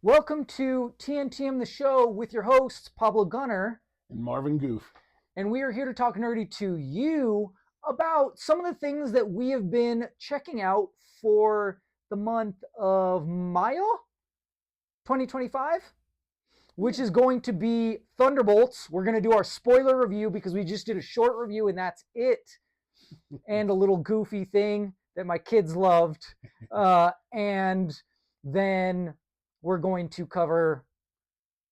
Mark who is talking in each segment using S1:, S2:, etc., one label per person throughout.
S1: Welcome to TNTM the show with your hosts Pablo Gunner
S2: and Marvin Goof.
S1: And we are here to talk nerdy to you about some of the things that we have been checking out for the month of Mayo 2025, which is going to be Thunderbolts. We're going to do our spoiler review because we just did a short review and that's it. And a little goofy thing that my kids loved. And then we're going to cover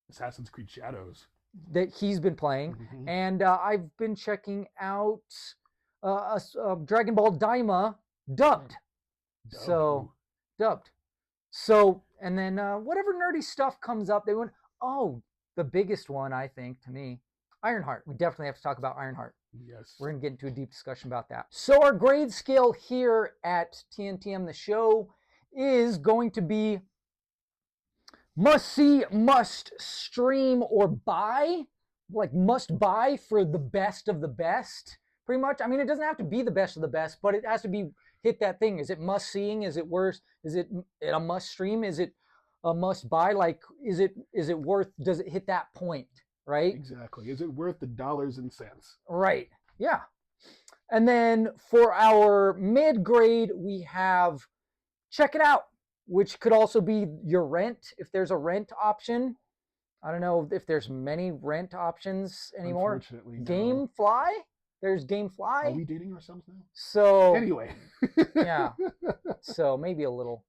S2: Assassin's Creed Shadows
S1: that he's been playing. And I've been checking out DragonBall DAIMA dubbed. Dubbed. So, and then whatever nerdy stuff comes up, they went, the biggest one, I think, to me, Ironheart. We definitely have to talk about Ironheart.
S2: Yes.
S1: We're going to get into a deep discussion about that. So our grade scale here at TNTM the show is going to be must see, must stream, or buy. Like must buy for the best of the best, pretty much. I mean, it doesn't have to be the best of the best, but it has to be hit that thing. Is it must seeing? Is it worse? Is it a must stream? Is it a must buy? Like, is it worth, does it hit that point? Right?
S2: Exactly. Is it worth the dollars and cents?
S1: Right. Yeah. And then for our mid-grade, we have check it out, which could also be your rent, if there's a rent option. I don't know if there's many rent options anymore.
S2: Unfortunately, no.
S1: Gamefly? There's Gamefly.
S2: Are we dating ourselves now?
S1: So
S2: anyway.
S1: Yeah. So maybe a little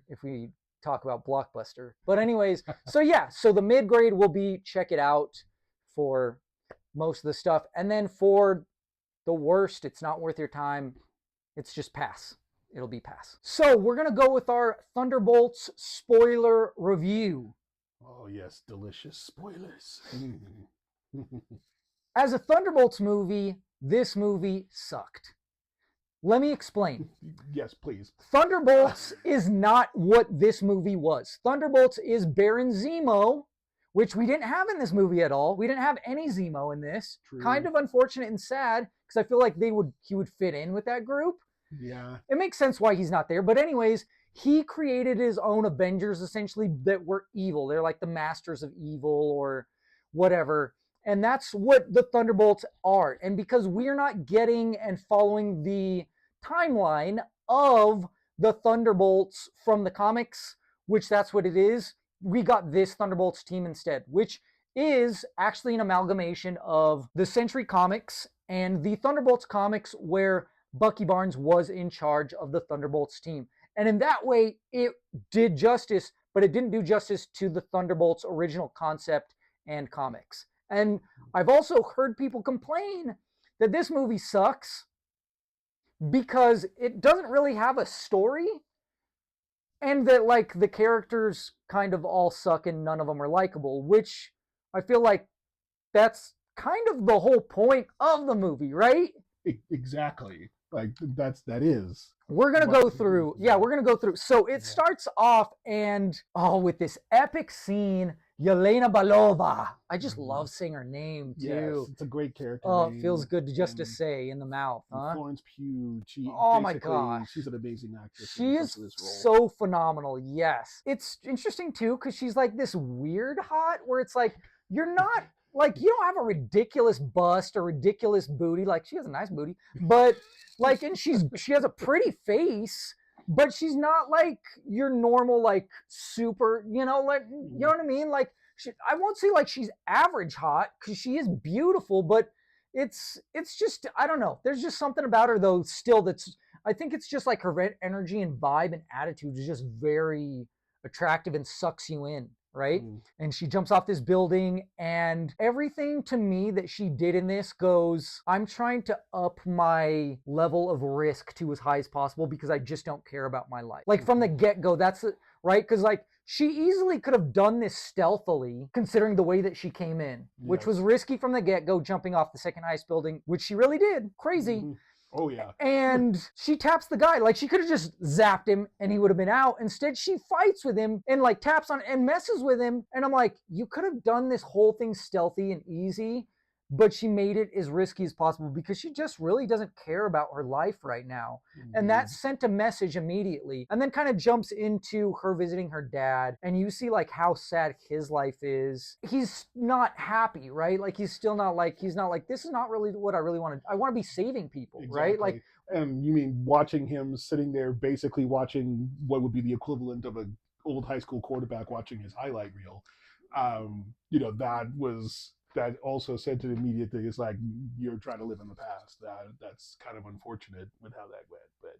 S1: if we talk about Blockbuster. But anyways, so the mid-grade will be check it out for most of the stuff. And then for the worst, it's not worth your time. It's just pass. It'll be pass. So we're going to go with our Thunderbolts spoiler review.
S2: Oh, yes. Delicious spoilers.
S1: As a Thunderbolts movie, this movie sucked. Let me explain.
S2: Yes, please.
S1: Thunderbolts is not what this movie was. Thunderbolts is Baron Zemo, which we didn't have in this movie at all. We didn't have any Zemo in this.
S2: True.
S1: Kind of unfortunate and sad, because I feel like he would fit in with that group.
S2: Yeah.
S1: It makes sense why he's not there. But anyways, he created his own Avengers, essentially, that were evil. They're like the masters of evil or whatever. And that's what the Thunderbolts are. And because we're not getting and following the timeline of the Thunderbolts from the comics, which that's what it is, we got this Thunderbolts team instead, which is actually an amalgamation of the Century Comics and the Thunderbolts comics, where Bucky Barnes was in charge of the Thunderbolts team. And in that way, it did justice, but it didn't do justice to the Thunderbolts original concept and comics. And I've also heard people complain that this movie sucks because it doesn't really have a story, and that like the characters kind of all suck and none of them are likable, which I feel like that's kind of the whole point of the movie, right?
S2: Exactly. Like that is.
S1: We're going to go through. Yeah, we're going to go through. So it starts off and with this epic scene, Yelena Belova. I just love saying her name too.
S2: Yes, it's a great character.
S1: Oh, it feels good to say in the mouth, huh?
S2: Florence Pugh.
S1: Oh my gosh,
S2: she's an amazing actress.
S1: She is so phenomenal. Yes, it's interesting too because she's like this weird hot, where it's like you're not like, you don't have a ridiculous bust or ridiculous booty. Like, she has a nice booty, but like, and she has a pretty face, but she's not like your normal, like super, like, you know what I mean? Like, I won't say like she's average hot because she is beautiful, but it's just, I don't know. There's just something about her though still I think it's just like her energy and vibe and attitude is just very attractive and sucks you in. Right? And she jumps off this building, and everything to me that she did in this goes, I'm trying to up my level of risk to as high as possible because I just don't care about my life. Like from the get-go, that's it, right? Because like she easily could have done this stealthily considering the way that she came in, which was risky from the get-go, jumping off the second highest building, which she really did. Crazy.
S2: Oh, yeah.
S1: And she taps the guy. Like, she could have just zapped him and he would have been out. Instead, she fights with him and, like, taps on and messes with him. And I'm like, you could have done this whole thing stealthy and easy but she made it as risky as possible because she just really doesn't care about her life right now. And that sent a message immediately. And then kind of jumps into her visiting her dad. And you see like how sad his life is. He's not happy, right? Like he's not like, this is not really what I really want to, I want to be saving people, right? Like,
S2: and you mean watching him sitting there basically watching what would be the equivalent of a old high school quarterback watching his highlight reel. You know, that also said to the immediate thing is like, you're trying to live in the past. That's kind of unfortunate with how that went. But,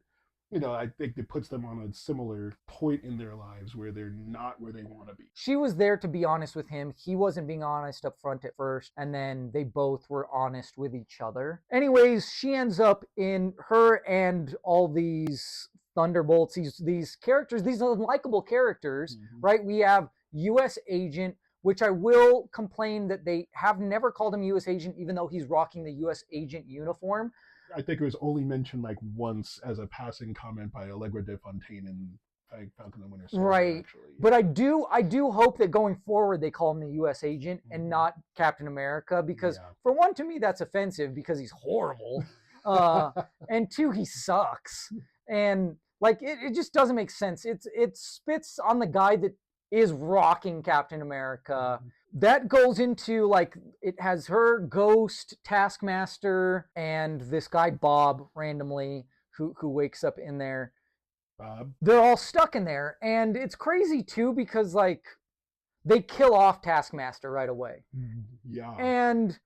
S2: you know, I think it puts them on a similar point in their lives where they're not where they want to be.
S1: She was there to be honest with him. He wasn't being honest up front at first. And then they both were honest with each other. Anyways, she ends up in her and all these Thunderbolts, these characters, these unlikable characters, right? We have U.S. Agent, which I will complain that they have never called him U.S. Agent, even though he's rocking the U.S. Agent uniform.
S2: I think it was only mentioned like once as a passing comment by Allegra de Fontaine in Falcon and Winter Soldier.
S1: Right.
S2: Actually. Yeah.
S1: But I do hope that going forward they call him the U.S. Agent and not Captain America, because for one, to me that's offensive because he's horrible, and two, he sucks, and like it just doesn't make sense. It spits on the guy that is rocking Captain America. That goes into like, it has her, Ghost, Taskmaster, and this guy Bob randomly who wakes up in there.
S2: Bob.
S1: They're all stuck in there, and it's crazy too because like they kill off Taskmaster right away.
S2: Yeah.
S1: And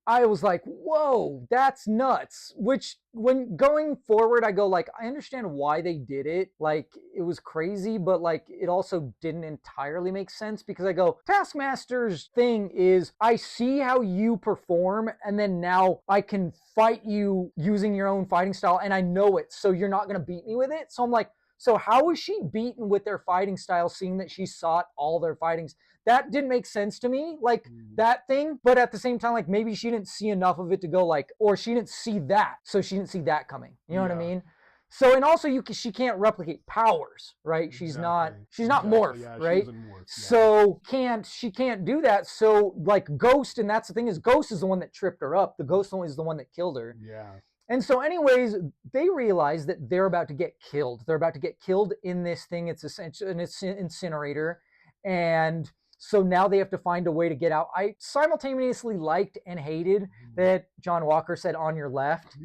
S1: I was like, whoa, that's nuts. Which, when going forward, I go like, I understand why they did it. Like, it was crazy, but like, it also didn't entirely make sense because I go, Taskmaster's thing is, I see how you perform, and then now I can fight you using your own fighting style, and I know it, so you're not going to beat me with it. So I'm like, so how was she beaten with their fighting style, seeing that she sought all their fightings? That didn't make sense to me, like that thing. But at the same time, like maybe she didn't see enough of it to go like, or she didn't see that, so she didn't see that coming. You know what I mean? So, and also she can't replicate powers, right? She's not morph,
S2: yeah,
S1: right?
S2: She morph,
S1: So she can't do that. So like Ghost, and that's the thing, is Ghost is the one that tripped her up. The Ghost is the one that killed her.
S2: Yeah.
S1: And so anyways, they realize that they're about to get killed. They're about to get killed in this thing. It's an incinerator. And so now they have to find a way to get out. I simultaneously liked and hated that John Walker said "on your left,"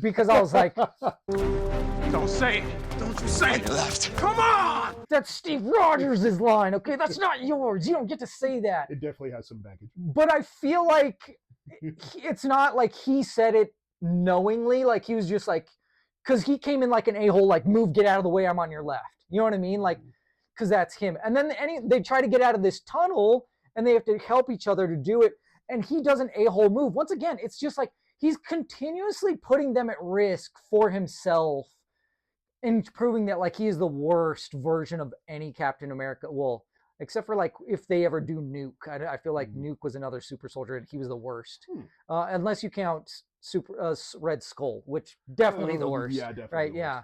S1: because I was like,
S3: don't say it. Don't you say it. Left. Come on!
S1: That's Steve Rogers' line, okay? That's not yours. You don't get to say that.
S2: It definitely has some baggage.
S1: But I feel like it's not like he said it knowingly. Like he was just like, because he came in like an a-hole, like, move, get out of the way, I'm on your left. You know what I mean? Like, because that's him. And then they try to get out of this tunnel, and they have to help each other to do it. And he does an a-hole move. Once again, it's just like he's continuously putting them at risk for himself and proving that like he is the worst version of any Captain America. Well, except for like if they ever do Nuke. I feel like Nuke was another super soldier and he was the worst. Unless you count Red Skull, which definitely the worst.
S2: Yeah, definitely.
S1: Right, yeah.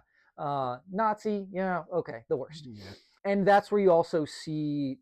S1: Nazi, yeah, okay, the worst. Yeah. And that's where you also see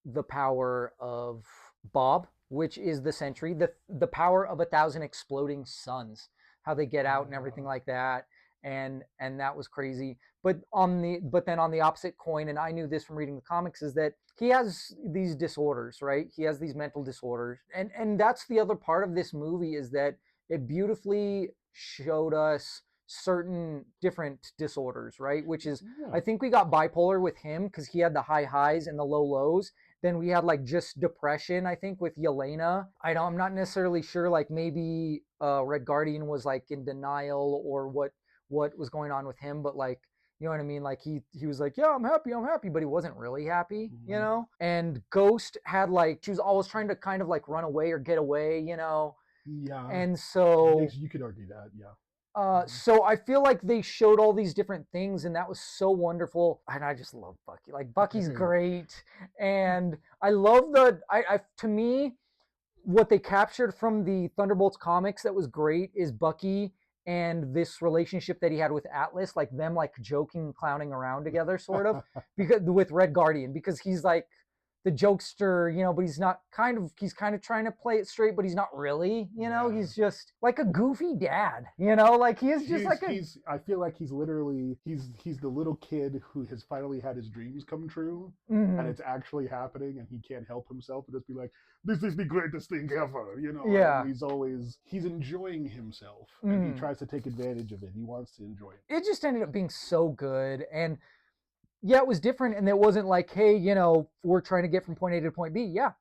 S1: the power of Bob, which is the Sentry, the power of 1,000 exploding suns, how they get out and everything like that. And that was crazy. But then on the opposite coin, and I knew this from reading the comics, is that he has these disorders, right? He has these mental disorders. And that's the other part of this movie, is that it beautifully showed us certain different disorders, right? Which is, I think we got bipolar with him because he had the high highs and the low lows. Then we had like just depression, I think, with Yelena. I'm not necessarily sure, like maybe Red Guardian was like in denial or what was going on with him, but like, you know what I mean? Like he was like, yeah, I'm happy, but he wasn't really happy, you know? And Ghost had like, she was always trying to kind of like run away or get away, you know?
S2: Yeah.
S1: And so
S2: you could argue that, yeah.
S1: So I feel like they showed all these different things, and that was so wonderful. And I just love Bucky. Like Bucky's great, and I love to me, what they captured from the Thunderbolts comics that was great is Bucky and this relationship that he had with Atlas, like them like joking, clowning around together, sort of, because with Red Guardian, because he's like, the jokester, but he's kind of trying to play it straight, but he's not really, he's just like a goofy dad, like he is just
S2: I feel like he's literally, he's the little kid who has finally had his dreams come true,
S1: Mhm.
S2: and it's actually happening, and he can't help himself and just be like, this is the greatest thing ever,
S1: Yeah.
S2: and he's enjoying himself, and he tries to take advantage of it. He wants to enjoy it.
S1: It just ended up being so good, and yeah, it was different, and it wasn't like, hey, we're trying to get from point A to point B. Yeah,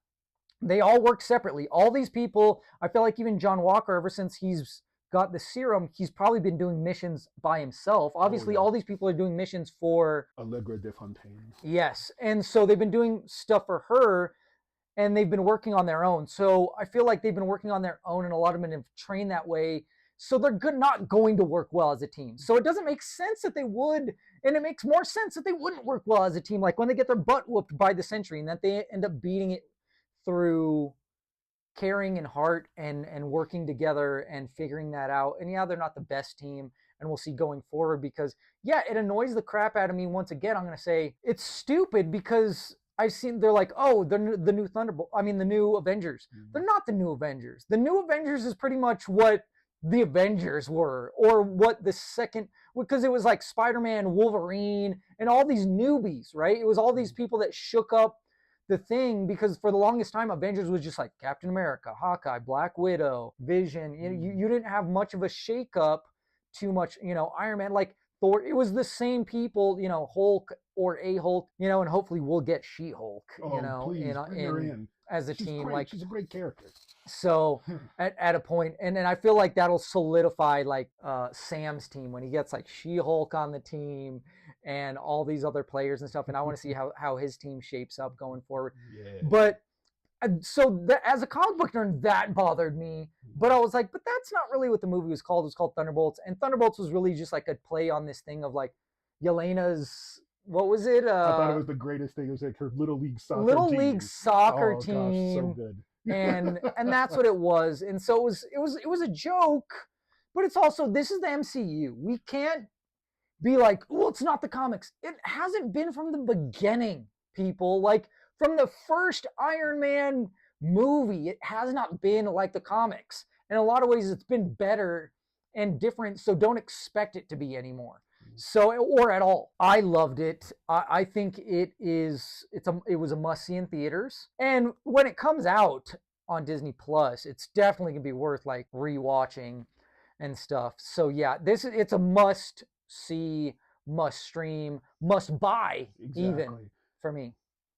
S1: they all work separately. All these people, I feel like even John Walker, ever since he's got the serum, he's probably been doing missions by himself. Obviously, all these people are doing missions for
S2: Allegra de Fontaine.
S1: Yes, and so they've been doing stuff for her, and they've been working on their own. So I feel like they've been working on their own, and a lot of them have trained that way. So they're not going to work well as a team. So it doesn't make sense that they would, and it makes more sense that they wouldn't work well as a team. Like when they get their butt whooped by the Sentry, and that they end up beating it through caring and heart and working together and figuring that out. And yeah, they're not the best team, and we'll see going forward, because yeah, it annoys the crap out of me. Once again, I'm going to say it's stupid, because I've seen, they're like, oh, they're the new Thunderbolt. I mean, the new Avengers. Mm-hmm. They're not the new Avengers. The new Avengers is pretty much what the Avengers were, or what the second, because it was like Spider-Man, Wolverine, and all these newbies, right? It was all these people that shook up the thing, because for the longest time, Avengers was just like Captain America, Hawkeye, Black Widow, Vision. You didn't have much of a shakeup, too much, Iron Man, like Thor. It was the same people, Hulk or a Hulk, and hopefully we'll get She-Hulk,
S2: please, bring her in
S1: as a
S2: she's
S1: team.
S2: Great.
S1: Like,
S2: she's a great character.
S1: So at a point, and then I feel like that'll solidify like Sam's team when he gets like She-Hulk on the team and all these other players and stuff. And I want to see how his team shapes up going forward.
S2: Yeah.
S1: But so as a comic book nerd, that bothered me. But I was like, but that's not really what the movie was called. It was called Thunderbolts, and Thunderbolts was really just like a play on this thing of like Yelena's. What was it?
S2: I thought it was the greatest thing. It was like her little league soccer
S1: team.
S2: Gosh, so good.
S1: and that's what it was. And so it was a joke, but it's also, this is the MCU. We can't be like, well, it's not the comics. It hasn't been from the beginning, people. Like from the first Iron Man movie, it has not been like the comics. In a lot of ways, it's been better and different. So don't expect it to be anymore. So, or at all. I loved it. I think it was a must see in theaters. And when it comes out on Disney Plus, it's definitely gonna be worth like rewatching and stuff. So yeah, it's a must see, must stream, must buy, even for me.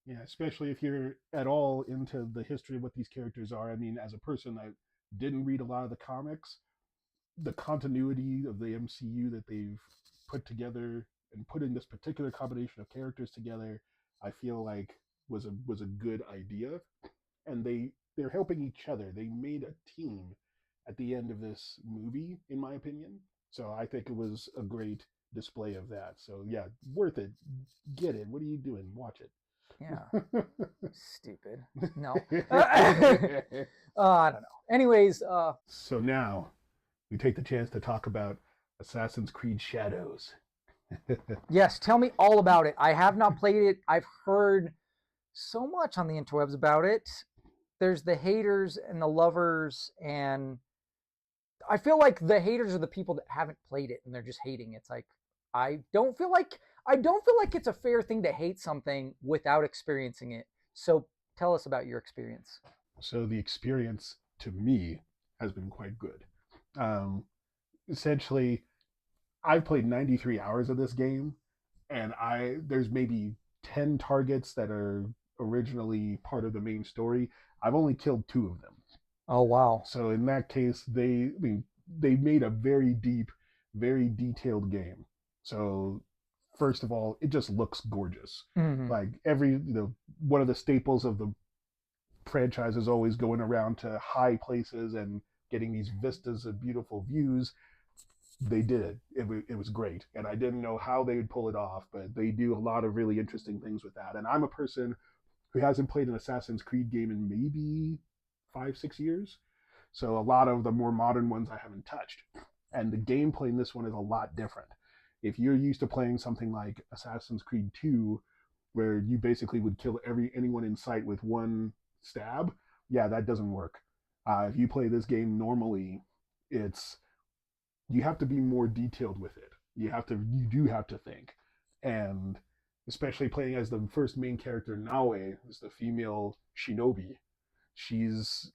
S2: Yeah, especially if you're at all into the history of what these characters are. I mean, as a person that didn't read a lot of the comics, the continuity of the MCU that they've put together and putting this particular combination of characters together, I feel like was a good idea, and they're helping each other. They made a team at the end of this movie, in my opinion. So I think it was a great display of that. So yeah, worth it. Get it. What are you doing? Watch it.
S1: Yeah. Stupid. No. I don't know. Anyways,
S2: so now we take the chance to talk about Assassin's Creed Shadows.
S1: Yes, tell me all about it. I have not played it. I've heard so much on the interwebs about it. There's the haters and the lovers, and I feel like the haters are the people that haven't played it and they're just hating. It's like, I don't feel like it's a fair thing to hate something without experiencing it. So tell us about your experience.
S2: So the experience to me has been quite good. Essentially, I've played 93 hours of this game, and there's maybe 10 targets that are originally part of the main story. I've only killed 2 of them.
S1: Oh wow.
S2: So in that case, they made a very deep, very detailed game. So first of all, it just looks gorgeous.
S1: Mm-hmm.
S2: Like one of the staples of the franchise is always going around to high places and getting these vistas of beautiful views. They did it. It was great. And I didn't know how they would pull it off, but they do a lot of really interesting things with that. And I'm a person who hasn't played an Assassin's Creed game in maybe 5-6 years. So a lot of the more modern ones I haven't touched. And the gameplay in this one is a lot different. If you're used to playing something like Assassin's Creed 2, where you basically would kill anyone in sight with one stab. Yeah, that doesn't work. If you play this game normally, it's you have to be more detailed with it. You do have to think, and especially playing as the first main character, Naue, is the female shinobi. She's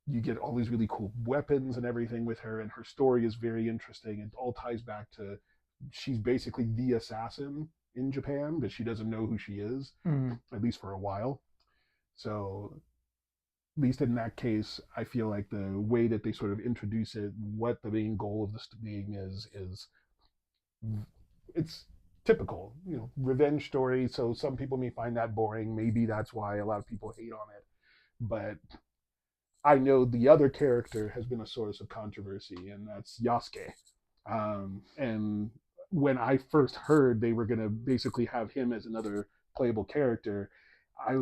S2: You get all these really cool weapons and everything with her, and her story is very interesting. It all ties back to she's basically the assassin in Japan, but she doesn't know who she is, at least for a while. So, at least in that case, I feel like the way that they sort of introduce it, what the main goal of this game is it's typical, revenge story. So some people may find that boring. Maybe that's why a lot of people hate on it. But I know the other character has been a source of controversy, and that's Yasuke. And when I first heard they were going to basically have him as another playable character, I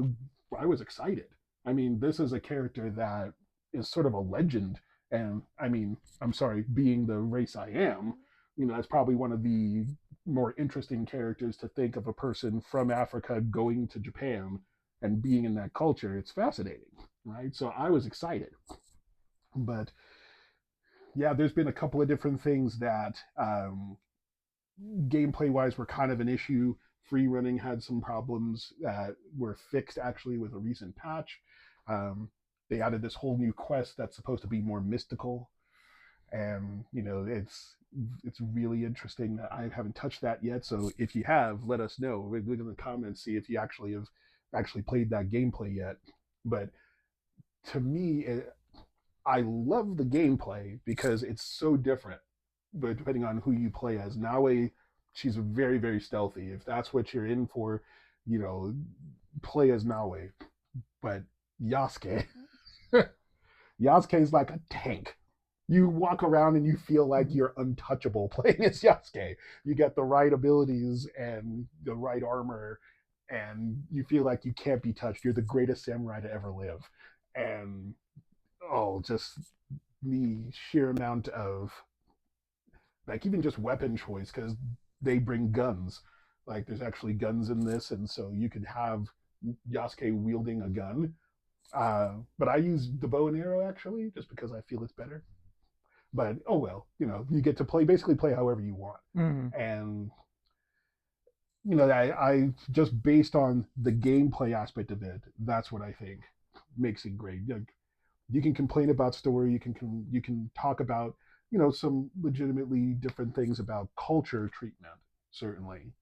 S2: I was excited. I mean, this is a character that is sort of a legend, and I mean, I'm sorry, being the race I am, that's probably one of the more interesting characters to think of, a person from Africa going to Japan and being in that culture. It's fascinating, right? So I was excited. But yeah, there's been a couple of different things that gameplay wise were kind of an issue. Free running had some problems that were fixed actually with a recent patch. They added this whole new quest that's supposed to be more mystical, and it's really interesting. That I haven't touched that yet, so if you have, let us know. Leave in the comments, see if you actually played that gameplay yet. But to me, I love the gameplay because it's so different, but depending on who you play as. Naue, she's very, very stealthy. If that's what you're in for, play as Naue. But Yasuke, Yasuke is like a tank. You walk around and you feel like you're untouchable playing as Yasuke. You get the right abilities and the right armor, and you feel like you can't be touched. You're the greatest samurai to ever live. And just the sheer amount of, like, even just weapon choice, because they bring guns. Like, there's actually guns in this, and so you could have Yasuke wielding a gun. But I use the bow and arrow actually, just because I feel it's better. But oh well, you get to basically play however you want. And I just, based on the gameplay aspect of it, that's what I think makes it great. You can complain about story, you can talk about some legitimately different things about culture treatment, certainly.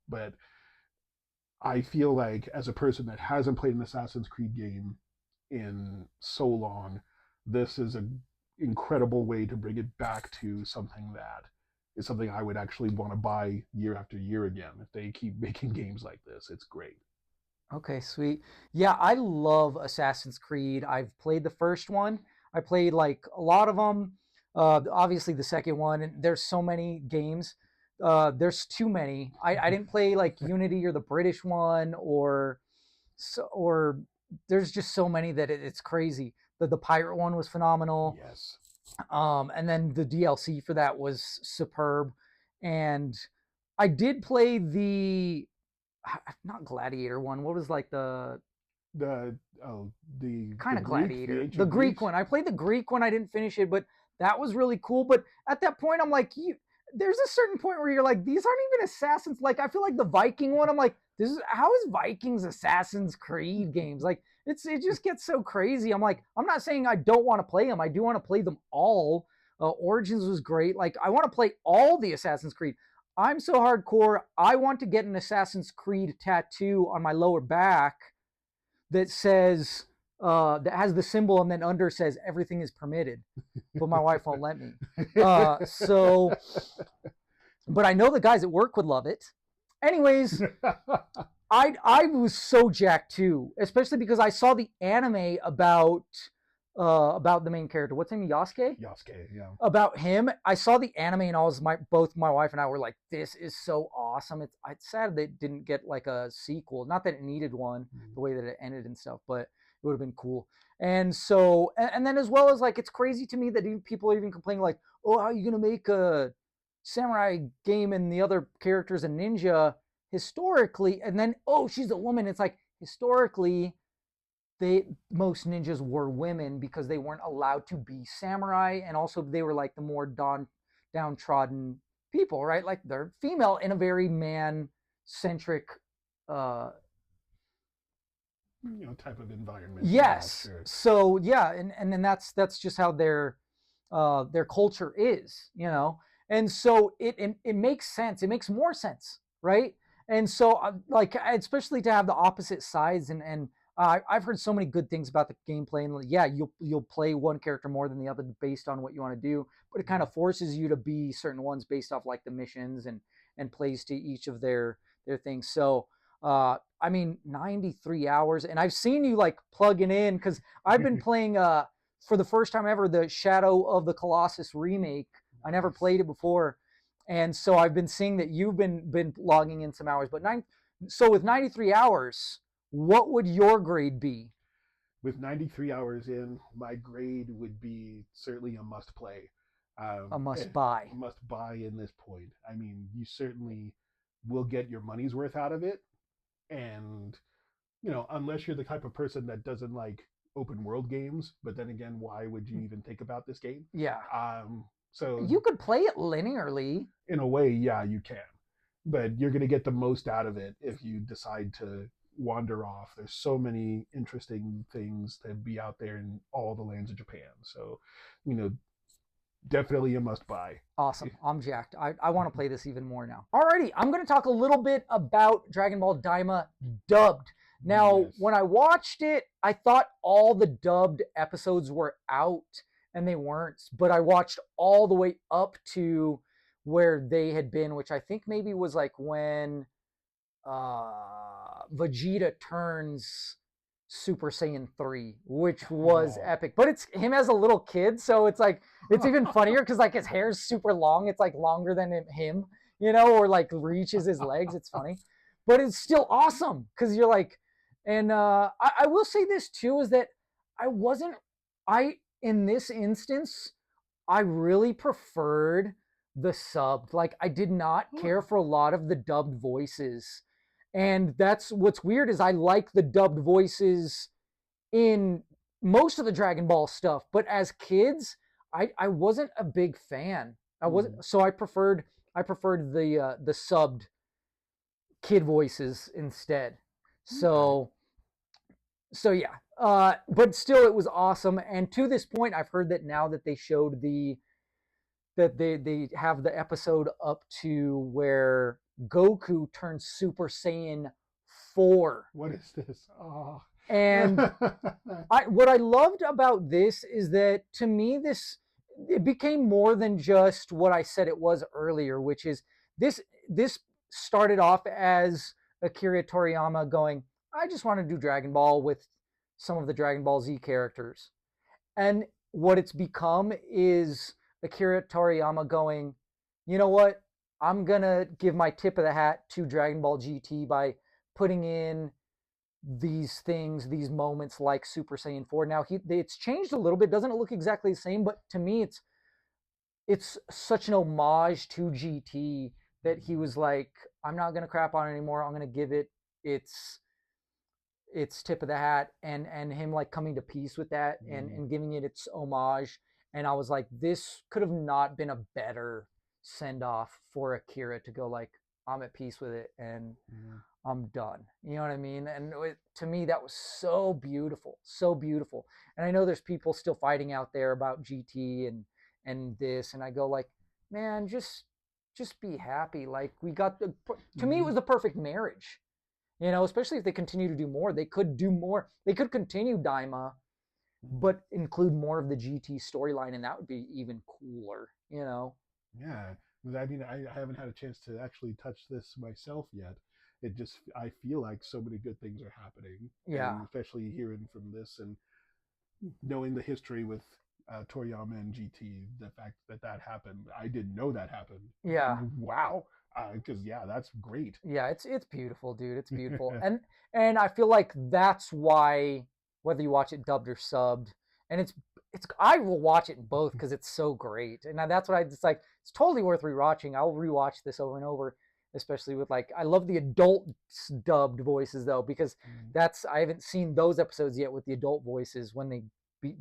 S2: But I feel like, as a person that hasn't played an Assassin's Creed game in so long, this is an incredible way to bring it back to something that is something I would actually want to buy year after year again. If they keep making games like this, it's great.
S1: Okay, sweet. Yeah, I love Assassin's Creed. I've played the first one. I played like a lot of them. Obviously the second one, and there's so many games. There's too many. I didn't play like Unity or the British one, or there's just so many that it's crazy. The pirate one was phenomenal.
S2: Yes.
S1: And then the DLC for that was superb. And I did play the not Gladiator one. What was like the kind of Gladiator, the Greek one. I played the Greek one. I didn't finish it, but that was really cool. But at that point, I'm like, there's a certain point where you're like, these aren't even assassins. Like, I feel like the Viking one, I'm like, how is Vikings Assassin's Creed games? Like, it just gets so crazy. I'm like, I'm not saying I don't want to play them. I do want to play them all. Origins was great. Like, I want to play all the Assassin's Creed. I'm so hardcore. I want to get an Assassin's Creed tattoo on my lower back that says, that has the symbol, and then under says everything is permitted, but my wife won't let me. But I know the guys at work would love it. Anyways, I was so jacked too, especially because I saw the anime about the main character. What's his name? Yasuke?
S2: Yasuke, yeah.
S1: About him. I saw the anime, and both my wife and I were like, this is so awesome. It's sad that it didn't get like a sequel. Not that it needed one, the way that it ended and stuff, but it would have been cool. And so, and then as well as, like, it's crazy to me that people are even complaining like, oh, how are you going to make a samurai game and the other character's a ninja? historically, and then, oh, she's a woman. It's like, historically, most ninjas were women because they weren't allowed to be samurai, and also they were like the more downtrodden people, right? Like they're female in a very man-centric
S2: type of environment.
S1: yes.
S2: Yeah, sure.
S1: So yeah, and then that's just how their culture is, and so it makes sense. It makes more sense, right? And so like, especially to have the opposite sides, and I've heard so many good things about the gameplay, and yeah, you'll play one character more than the other based on what you want to do, but it kind of forces you to be certain ones based off like the missions and plays to each of their things. So I mean, 93 hours, and I've seen you like plugging in, because I've been playing for the first time ever the Shadow of the Colossus remake. I never played it before, and so I've been seeing that you've been logging in some hours. But so with 93 hours, what would your grade be?
S2: With 93 hours in, my grade would be certainly a must play.
S1: A must buy.
S2: Must buy in this point. I mean, you certainly will get your money's worth out of it. And, unless you're the type of person that doesn't like open world games, but then again, why would you even think about this game?
S1: Yeah.
S2: So
S1: you could play it linearly.
S2: In a way, yeah, you can. But you're going to get the most out of it if you decide to wander off. There's so many interesting things to be out there in all the lands of Japan. So, definitely a must buy.
S1: Awesome. I'm jacked. I want to play this even more now. Alrighty, I'm going to talk a little bit about Dragon Ball DAIMA dubbed. Now,
S2: Yes.
S1: When I watched it, I thought all the dubbed episodes were out, and they weren't. But I watched all the way up to where they had been, which I think maybe was like when Vegeta turns Super Saiyan 3, which was epic. But it's him as a little kid, so it's like, it's even funnier because like his hair's super long. It's like longer than him, or like reaches his legs. It's funny, but it's still awesome because you're like, and I will say this too, is that in this instance, I really preferred the subbed. Like, I did not care for a lot of the dubbed voices. And that's what's weird, is I like the dubbed voices in most of the Dragon Ball stuff, but as kids, I wasn't a big fan. I wasn't, so I preferred the subbed kid voices instead. So yeah. But still, it was awesome. And to this point, I've heard that now that they showed that they have the episode up to where Goku turns Super Saiyan 4.
S2: What is this? Oh.
S1: And what I loved about this is that, to me, it became more than just what I said it was earlier, which is this started off as Akira Toriyama going, I just want to do Dragon Ball with some of the Dragon Ball Z characters. And what it's become is Akira Toriyama going, you know what? I'm going to give my tip of the hat to Dragon Ball GT by putting in these things, these moments like Super Saiyan 4. Now, it's changed a little bit. Doesn't look exactly the same, but to me, it's such an homage to GT that he was like, I'm not going to crap on it anymore. I'm going to give it its tip of the hat, and him like coming to peace with that and giving it its homage. And I was like, this could have not been a better send off for Akira to go like, I'm at peace with it and I'm done. You know what I mean? And to me, that was so beautiful, so beautiful. And I know there's people still fighting out there about GT and this, and I go like, man, just be happy. Like, we got to me, it was the perfect marriage. Especially if they continue to do more, they could do more. They could continue Daima, but include more of the GT storyline, and that would be even cooler.
S2: Yeah, I mean, I haven't had a chance to actually touch this myself yet. I feel like so many good things are happening.
S1: Yeah,
S2: and especially hearing from this and knowing the history with Toriyama and GT, the fact that happened, I didn't know that happened.
S1: Yeah.
S2: Wow. Because that's great.
S1: Yeah, it's beautiful, dude. It's beautiful, and I feel like that's why, whether you watch it dubbed or subbed, and it's I will watch it in both because it's so great, and that's what it's totally worth rewatching. I'll rewatch this over and over, especially with like I love the adult dubbed voices though, because I haven't seen those episodes yet with the adult voices when they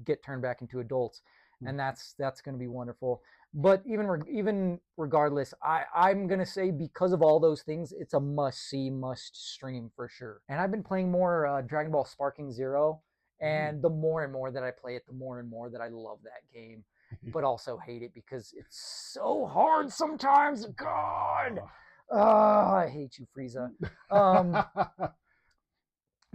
S1: get turned back into adults, and that's going to be wonderful. But even regardless, I'm going to say because of all those things, it's a must see, must stream for sure. And I've been playing more Dragon Ball Sparking Zero, and the more and more that I play it, the more and more that I love that game, but also hate it because it's so hard sometimes. God, I hate you, Frieza.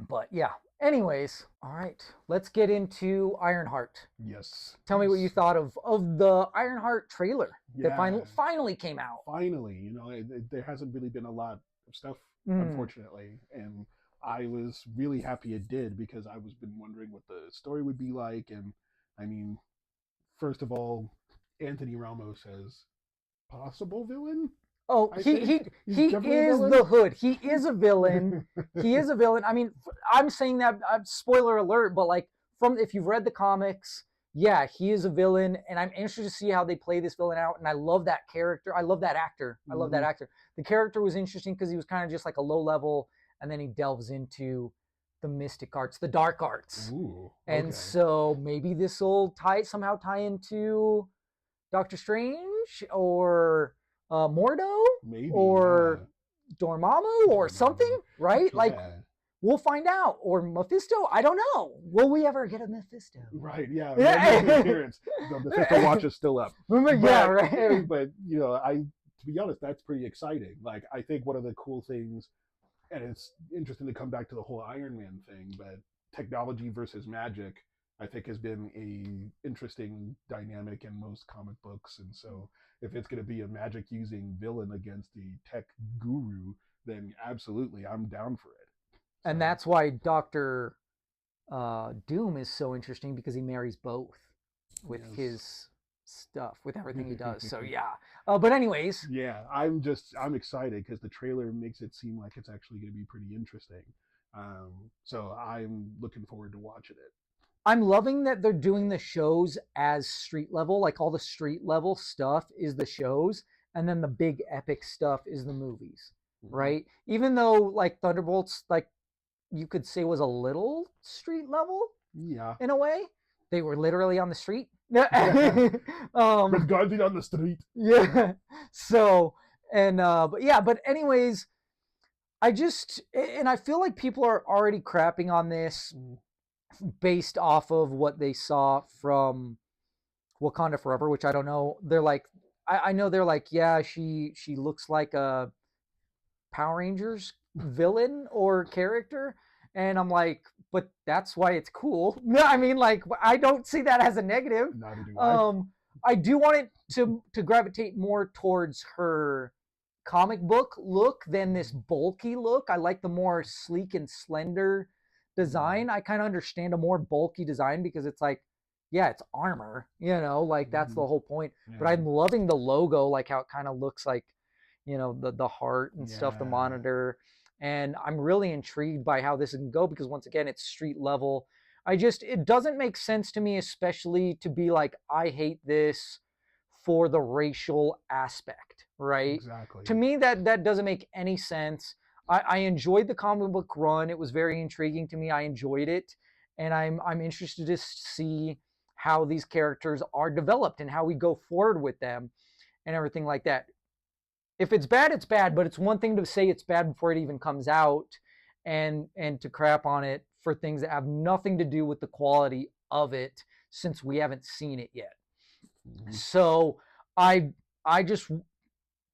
S1: But yeah. Anyways, all right, let's get into Ironheart.
S2: Yes.
S1: Tell me what you thought of the Ironheart trailer that
S2: Yeah.
S1: finally came out.
S2: Finally, you know, there hasn't really been a lot of stuff, unfortunately, and I was really happy it did because I was been wondering what the story would be like, and I mean, first of all, Anthony Ramos as possible villain.
S1: Oh, he is the Hood. He is a villain. He is a villain. I mean, I'm saying that spoiler alert, but like if you've read the comics, yeah, he is a villain, and I'm interested to see how they play this villain out. And I love that character. I love that actor. I love that actor. The character was interesting because he was kind of just like a low level, and then he delves into the mystic arts, the dark arts.
S2: Ooh,
S1: and
S2: okay.
S1: so maybe this will somehow tie into Doctor Strange or Mordo,
S2: maybe,
S1: or Dormammu or something, right? Like, we'll find out. Or Mephisto, I don't know. Will we ever get a Mephisto?
S2: Right, yeah. The appearance. The Mephisto watch is still up.
S1: Yeah, right.
S2: But, you know, to be honest, that's pretty exciting. Like, I think one of the cool things, and it's interesting to come back to the whole Iron Man thing, but technology versus magic, I think, has been a interesting dynamic in most comic books. And so if it's going to be a magic using villain against the tech guru, then absolutely, I'm down for it. So.
S1: And that's why Dr. Doom is so interesting, because he marries both with his stuff, with everything he does. So yeah. But anyways.
S2: Yeah, I'm excited because the trailer makes it seem like it's actually going to be pretty interesting. So I'm looking forward to watching it.
S1: I'm loving that they're doing the shows as street level. Like, all the street level stuff is the shows, and then the big epic stuff is the movies, right? Even though like Thunderbolts, like you could say, was a little street level,
S2: yeah,
S1: in a way. They were literally on the street.
S2: Red Guardian on the street.
S1: Yeah. So, and but anyways, I feel like people are already crapping on this based off of what they saw from Wakanda Forever, which I don't know. They're like, I know they're like, yeah, she looks like a Power Rangers villain or character, and I'm like, but that's why it's cool. I mean, like, I don't see that as a negative.
S2: Neither do I.
S1: I do want it to gravitate more towards her comic book look than this bulky look. I like the more sleek and slender design. I kind of understand a more bulky design because it's like, yeah, it's armor, you know, like that's the whole point. Yeah. But I'm loving the logo, like how it kind of looks like, you know, the heart and stuff, the monitor. And I'm really intrigued by how this can go because, once again, it's street level. It doesn't make sense to me, especially to be like, I hate this for the racial aspect, right?
S2: Exactly.
S1: To me, that doesn't make any sense. I enjoyed the comic book run. It was very intriguing to me. I enjoyed it. And I'm interested to see how these characters are developed and how we go forward with them and everything like that. If it's bad, it's bad, but it's one thing to say it's bad before it even comes out and to crap on it for things that have nothing to do with the quality of it, since we haven't seen it yet. So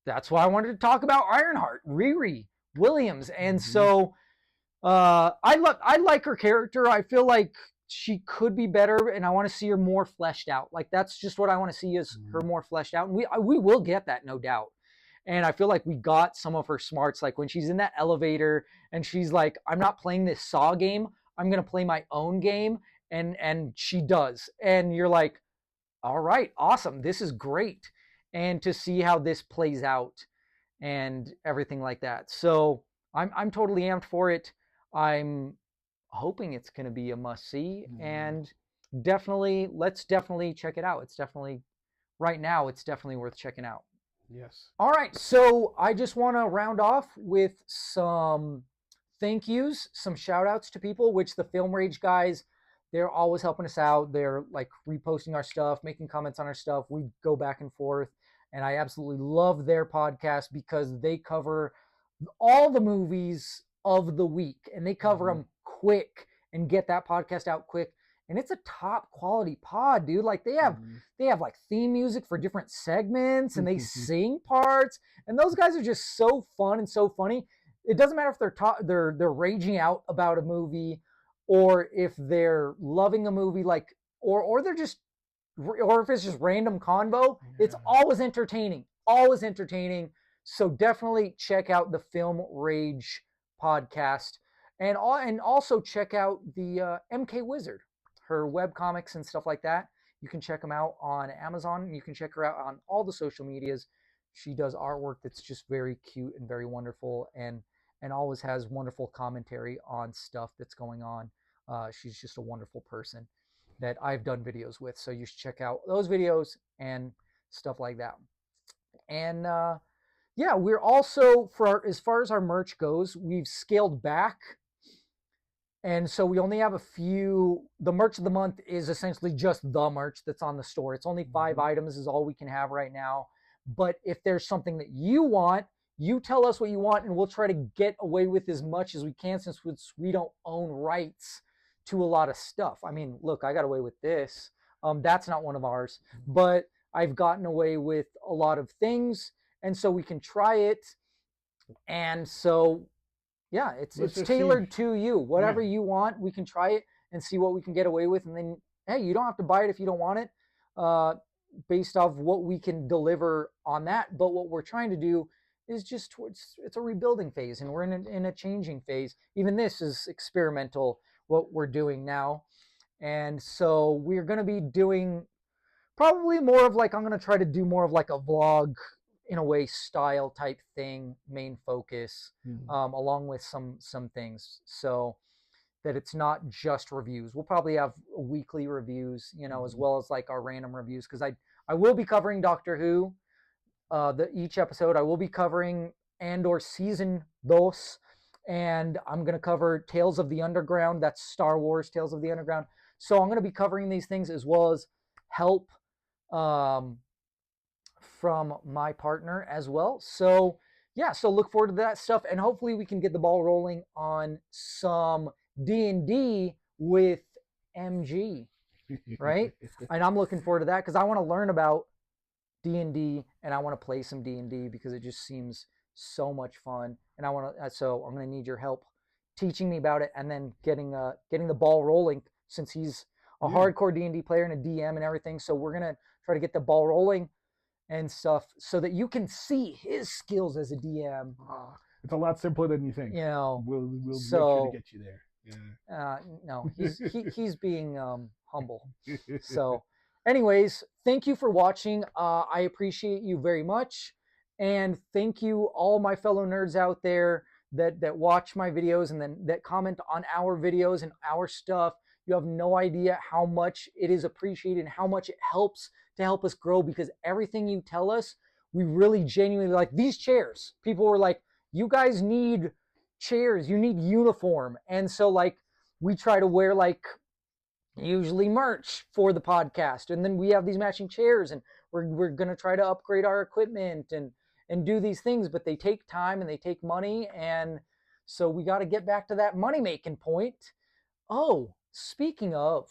S1: that's why I wanted to talk about Ironheart, Riri Williams. And so I like her character. I feel like she could be better, and I want to see her more fleshed out. Like, that's just what I want to see, is her more fleshed out. And we will get that, no doubt. And I feel like we got some of her smarts, like when she's in that elevator and she's like, I'm not playing this Saw game, I'm going to play my own game. And she does. And you're like, all right, awesome. This is great. And to see how this plays out and everything like that. So I'm totally amped for it. I'm hoping it's going to be a must-see. And let's definitely check it out. Right now, it's definitely worth checking out.
S2: Yes.
S1: All right, so I just want to round off with some thank yous, some shout outs to people, which the Film Rage guys, they're always helping us out. They're like reposting our stuff, making comments on our stuff. We go back and forth, and I absolutely love their podcast because they cover all the movies of the week and they cover them quick and get that podcast out quick. And it's a top quality pod, dude. Like they have like theme music for different segments and they sing parts. And those guys are just so fun and so funny. It doesn't matter if they're raging out about a movie or if they're loving a movie, like or they're just or if it's just random convo. It's always entertaining. Always entertaining. So definitely check out the Film Rage podcast, and also check out the MK Wizard, her web comics and stuff like that. You can check them out on Amazon. You can check her out on all the social medias. She does artwork that's just very cute and very wonderful, and always has wonderful commentary on stuff that's going on. She's just a wonderful person that I've done videos with. So you should check out those videos and stuff like that. And yeah, we're also, as far as our merch goes, we've scaled back. And so we only have a few. The merch of the month is essentially just the merch that's on the store. It's only 5 items is all we can have right now. But if there's something that you want, you tell us what you want, and we'll try to get away with as much as we can since we don't own rights to a lot of stuff. I mean, look, I got away with this. That's not one of ours. But I've gotten away with a lot of things, and so we can try it. And so, yeah, it's tailored to you. Whatever you want, we can try it and see what we can get away with. And then, hey, you don't have to buy it if you don't want it, based off what we can deliver on that. But what we're trying to do is just it's a rebuilding phase, and we're in a changing phase. Even this is experimental, what we're doing now. And so we're going to be doing probably more of like, I'm going to try to do more of like a vlog in a way style type thing, main focus, along with some things, so that it's not just reviews. We'll probably have weekly reviews, as well as like our random reviews, because I will be covering Doctor Who, each episode. I will be covering Andor season 2, and I'm going to cover Tales of the Underground. That's Star Wars Tales of the Underground. So I'm going to be covering these things, as well as help from my partner as well. So yeah, so look forward to that stuff, and hopefully we can get the ball rolling on some D&D with MG, right? And I'm looking forward to that because I want to learn about D&D and I want to play some D&D because it just seems so much fun. And so I'm going to need your help teaching me about it, and then getting the ball rolling, since he's a hardcore D&D player and a DM and everything. So we're going to try to get the ball rolling and stuff so that you can see his skills as a DM.
S2: It's a lot simpler than you think. We'll make sure to get you there. Yeah.
S1: No, he's being humble. So anyways, thank you for watching. I appreciate you very much. And thank you all my fellow nerds out there that watch my videos and then that comment on our videos and our stuff. You have no idea how much it is appreciated and how much it helps to help us grow, because everything you tell us, we really genuinely like. These chairs, people were like, you guys need chairs, you need uniform. And so like we try to wear like usually merch for the podcast, and then we have these matching chairs, and we're going to try to upgrade our equipment and do these things, but they take time and they take money, and so we got to get back to that money making point. Oh, speaking of,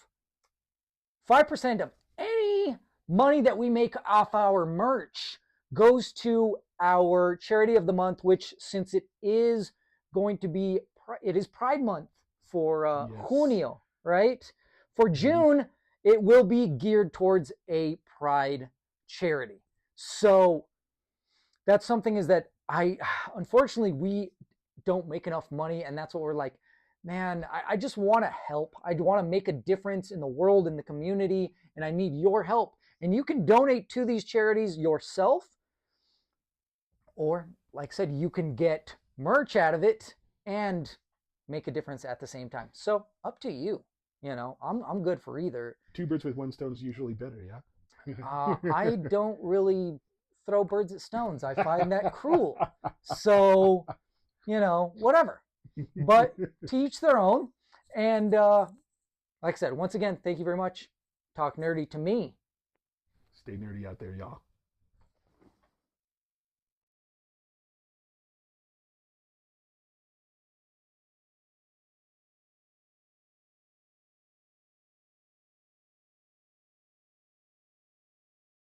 S1: 5% of any money that we make off our merch goes to our charity of the month, which, since it is Pride Month for Junio, right? For June, it will be geared towards a Pride charity. So that's something is that unfortunately, we don't make enough money, and that's what we're like, man, I just want to help. I want to make a difference in the world, in the community, and I need your help. And you can donate to these charities yourself, or like I said, you can get merch out of it and make a difference at the same time. So up to you. I'm good for either.
S2: 2 birds with one stone is usually better, yeah?
S1: I don't really throw birds at stones. I find that cruel. So, whatever. But to each their own. And like I said, once again, thank you very much. Talk nerdy to me.
S2: Stay nerdy out there, y'all.